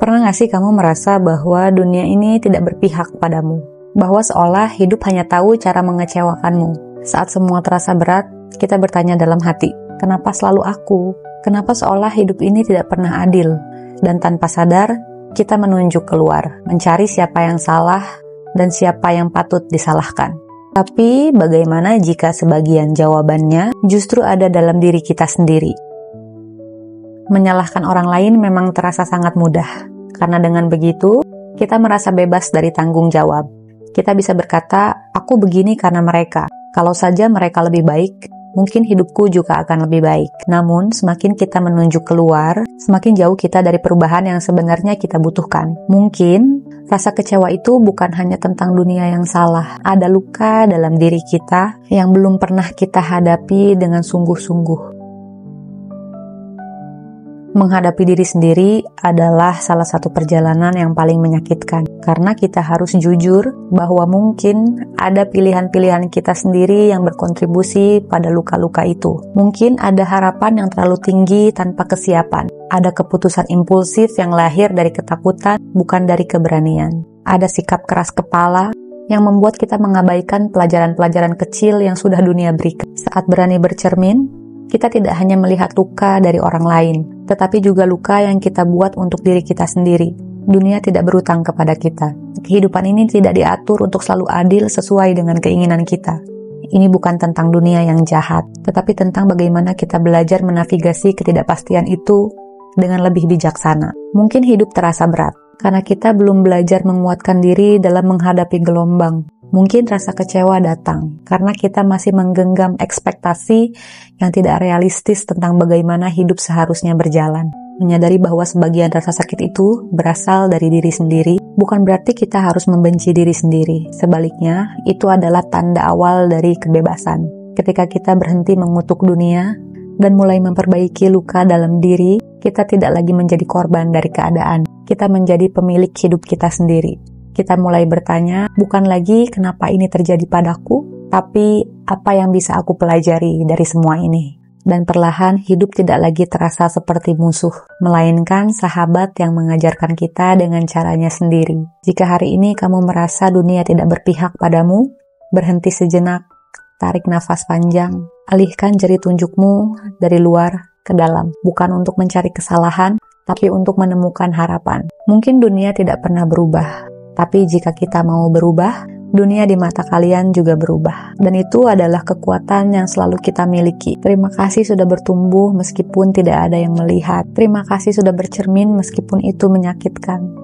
Pernah gak sih kamu merasa bahwa dunia ini tidak berpihak padamu? Bahwa seolah hidup hanya tahu cara mengecewakanmu. Saat semua terasa berat, kita bertanya dalam hati, kenapa selalu aku? Kenapa seolah hidup ini tidak pernah adil? Dan tanpa sadar, kita menunjuk keluar, mencari siapa yang salah dan siapa yang patut disalahkan. Tapi bagaimana jika sebagian jawabannya justru ada dalam diri kita sendiri? Menyalahkan orang lain memang terasa sangat mudah, karena dengan begitu, kita merasa bebas dari tanggung jawab. Kita bisa berkata, aku begini karena mereka. Kalau saja mereka lebih baik, mungkin hidupku juga akan lebih baik. Namun, semakin kita menunjuk keluar, semakin jauh kita dari perubahan yang sebenarnya kita butuhkan. Mungkin, rasa kecewa itu bukan hanya tentang dunia yang salah. Ada luka dalam diri kita yang belum pernah kita hadapi dengan sungguh-sungguh. Menghadapi diri sendiri adalah salah satu perjalanan yang paling menyakitkan, karena kita harus jujur bahwa mungkin ada pilihan-pilihan kita sendiri yang berkontribusi pada luka-luka itu. Mungkin ada harapan yang terlalu tinggi tanpa kesiapan, ada keputusan impulsif yang lahir dari ketakutan, bukan dari keberanian. Ada sikap keras kepala yang membuat kita mengabaikan pelajaran-pelajaran kecil yang sudah dunia berikan. Saat berani bercermin, kita tidak hanya melihat luka dari orang lain, tetapi juga luka yang kita buat untuk diri kita sendiri. Dunia tidak berutang kepada kita. Kehidupan ini tidak diatur untuk selalu adil sesuai dengan keinginan kita. Ini bukan tentang dunia yang jahat, tetapi tentang bagaimana kita belajar menavigasi ketidakpastian itu dengan lebih bijaksana. Mungkin hidup terasa berat, karena kita belum belajar menguatkan diri dalam menghadapi gelombang. Mungkin rasa kecewa datang karena kita masih menggenggam ekspektasi yang tidak realistis tentang bagaimana hidup seharusnya berjalan. Menyadari bahwa sebagian rasa sakit itu berasal dari diri sendiri, bukan berarti kita harus membenci diri sendiri. Sebaliknya, itu adalah tanda awal dari kebebasan. Ketika kita berhenti mengutuk dunia dan mulai memperbaiki luka dalam diri, kita tidak lagi menjadi korban dari keadaan. Kita menjadi pemilik hidup kita sendiri. Kita mulai bertanya, bukan lagi kenapa ini terjadi padaku, tapi apa yang bisa aku pelajari dari semua ini. Dan perlahan hidup tidak lagi terasa seperti musuh, melainkan sahabat yang mengajarkan kita dengan caranya sendiri. Jika hari ini kamu merasa dunia tidak berpihak padamu, berhenti sejenak, tarik nafas panjang, alihkan jari tunjukmu dari luar ke dalam. Bukan untuk mencari kesalahan, tapi untuk menemukan harapan. Mungkin dunia tidak pernah berubah, tapi jika kita mau berubah, dunia di mata kalian juga berubah. Dan itu adalah kekuatan yang selalu kita miliki. Terima kasih sudah bertumbuh meskipun tidak ada yang melihat. Terima kasih sudah bercermin meskipun itu menyakitkan.